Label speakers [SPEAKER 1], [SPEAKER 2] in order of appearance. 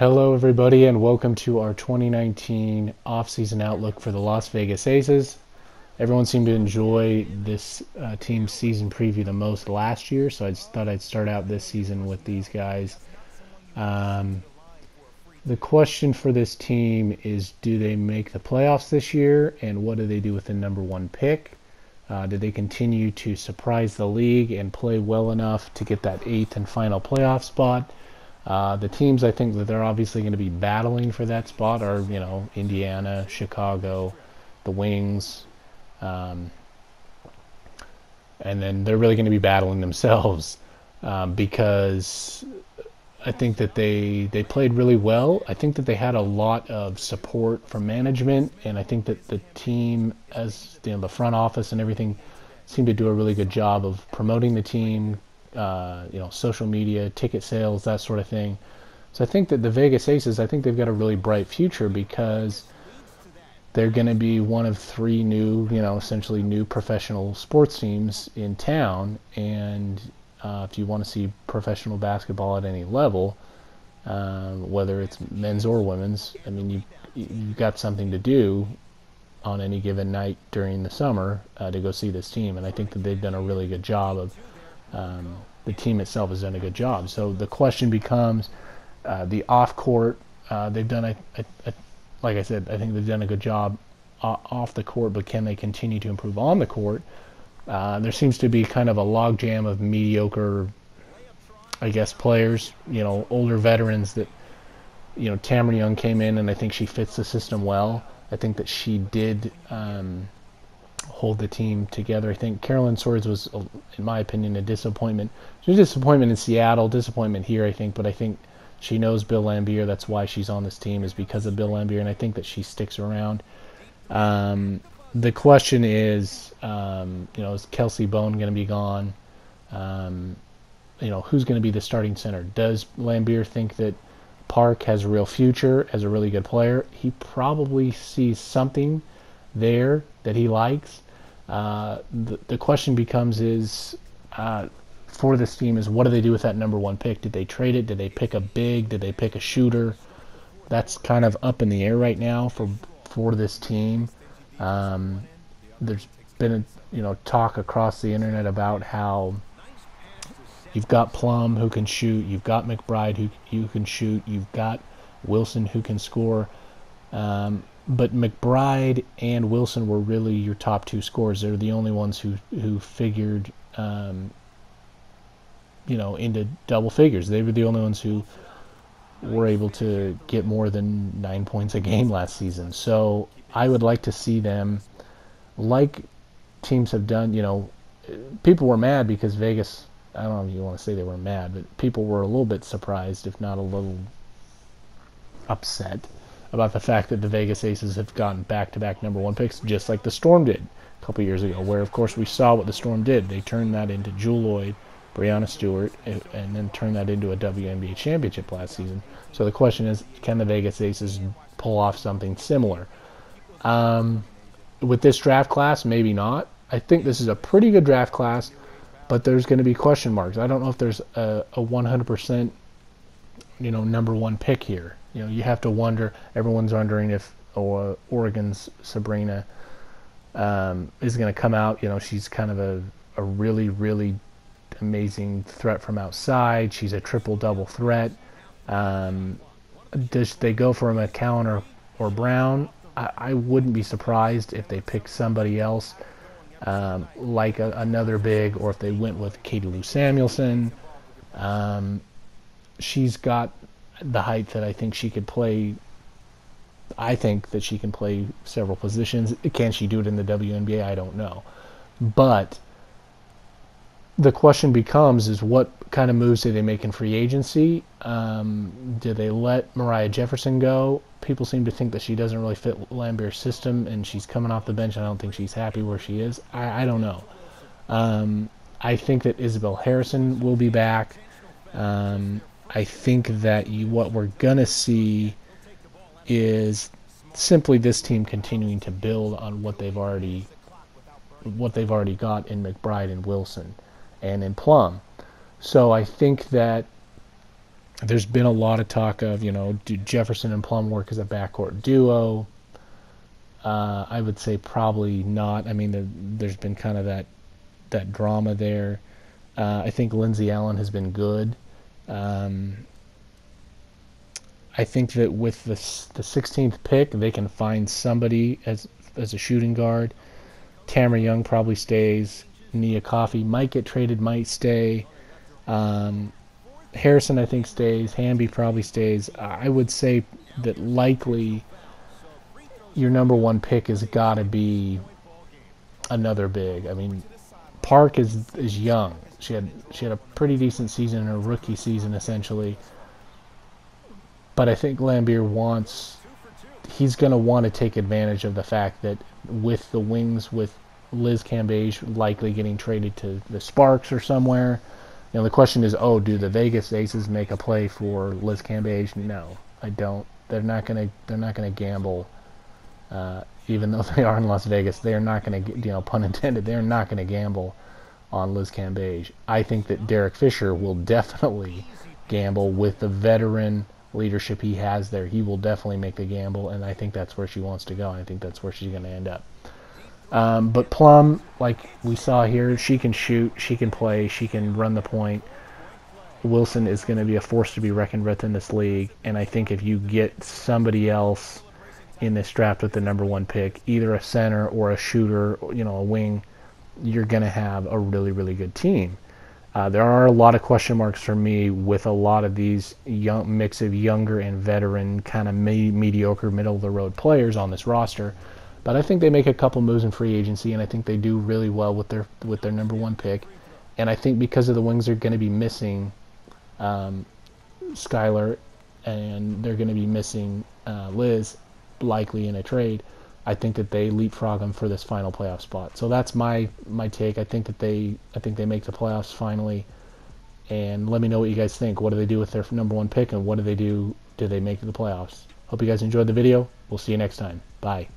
[SPEAKER 1] Hello, everybody, and welcome to our 2019 off-season outlook for the Las Vegas Aces. Everyone seemed to enjoy this team's season preview the most last year, so I just thought I'd start out this season with these guys. The question for this team is, do they make the playoffs this year, and what do they do with the number one pick? Do they continue to surprise the league and play well enough to get that 8th and final playoff spot? The teams I think that they're obviously going to be battling for that spot are, Indiana, Chicago, the Wings, and then they're really going to be battling themselves because I think that they played really well. I think that they had a lot of support from management, and I think that the team, as the front office and everything, seemed to do a really good job of promoting the team. Social media, ticket sales, that sort of thing. So I think that the Vegas Aces, I think they've got a really bright future because they're going to be one of 3 new, essentially new professional sports teams in town. And if you want to see professional basketball at any level, whether it's men's or women's, I mean, you've got something to do on any given night during the summer to go see this team. And I think that they've done a really good job of the team itself has done a good job. So the question becomes the off-court. They've done, like I said, I think they've done a good job off the court, but can they continue to improve on the court? There seems to be kind of a logjam of mediocre, I guess, players, older veterans that, Tamara Young came in, and I think she fits the system well. I think that she did hold the team together. I think Carolyn Swords was, in my opinion, a disappointment. She was a disappointment in Seattle, disappointment here, I think, but I think she knows Bill Laimbeer. That's why she's on this team, is because of Bill Laimbeer, and I think that she sticks around. The question is, is Kelsey Bone going to be gone? Who's going to be the starting center? Does Laimbeer think that Park has a real future as a really good player? He probably sees something there that he likes. The question becomes is, for this team, is what do they do with that number one pick? Did they trade it? Did they pick a big? Did they pick a shooter? That's kind of up in the air right now for this team. There's been talk across the internet about how you've got Plum who can shoot, you've got McBride who can shoot, you've got Wilson who can score. But McBride and Wilson were really your top 2 scorers. They're the only ones who figured, into double figures. They were the only ones who were able to get more than 9 points a game last season. So I would like to see them, like teams have done. People were mad because Vegas, I don't know if you want to say they were mad, but people were a little bit surprised, if not a little upset, about the fact that the Vegas Aces have gotten back-to-back number one picks, just like the Storm did a couple years ago, where, of course, we saw what the Storm did. They turned that into Jewel Lloyd, Breanna Stewart, and then turned that into a WNBA championship last season. So the question is, can the Vegas Aces pull off something similar? With this draft class, maybe not. I think this is a pretty good draft class, but there's going to be question marks. I don't know if there's a 100%, number one pick here. You have to wonder. Everyone's wondering if Oregon's Sabrina is going to come out. She's kind of a really, really amazing threat from outside. She's a triple-double threat. Does they go for a McCowan or Brown? I wouldn't be surprised if they pick somebody else, like another big, or if they went with Katie Lou Samuelson. She's got the height that I think she could play. I think that she can play several positions. Can she do it in the WNBA? I don't know. But the question becomes is, what kind of moves do they make in free agency? Do they let Mariah Jefferson go? People seem to think that she doesn't really fit Laimbeer's system, and she's coming off the bench. I don't think she's happy where she is. I don't know. I think that Isabel Harrison will be back. I think that what we're going to see is simply this team continuing to build on what they've already got in McBride and Wilson and in Plum. So I think that There's been a lot of talk of, do Jefferson and Plum work as a backcourt duo? I would say probably not. I mean, there's been kind of that drama there. I think Lindsey Allen has been good. Um, I think that with the 16th pick, they can find somebody as a shooting guard. Tamara Young probably stays. Nia Coffey might get traded, might stay. Um, Harrison, I think, stays. Hamby probably stays. I would say that likely your number one pick has got to be another big. I mean, Park is young. She had a pretty decent season in her rookie season, essentially. But I think Lambier he's going to want to take advantage of the fact that with the Wings, with Liz Cambage likely getting traded to the Sparks or somewhere, the question is, do the Vegas Aces make a play for Liz Cambage? No, I don't. They're not gonna gamble, even though they are in Las Vegas. They're not gonna, pun intended. They're not gonna gamble on Liz Cambage. I think that Derek Fisher will definitely gamble with the veteran leadership he has there. He will definitely make the gamble, and I think that's where she wants to go. I think that's where she's going to end up. But Plum, like we saw here, she can shoot, she can play, she can run the point. Wilson is going to be a force to be reckoned with in this league, and I think if you get somebody else in this draft with the number one pick, either a center or a shooter, a wing, you're going to have a really, really good team. There are a lot of question marks for me with a lot of these mix of younger and veteran, kind of mediocre, middle-of-the-road players on this roster. But I think they make a couple moves in free agency, and I think they do really well with their number one pick. And I think because of the Wings are going to be missing Skylar, and they're going to be missing Liz, likely in a trade, I think that they leapfrog them for this final playoff spot. So that's my take. I think they make the playoffs finally. And let me know what you guys think. What do they do with their number one pick, and what do they do? Do they make the playoffs? Hope you guys enjoyed the video. We'll see you next time. Bye.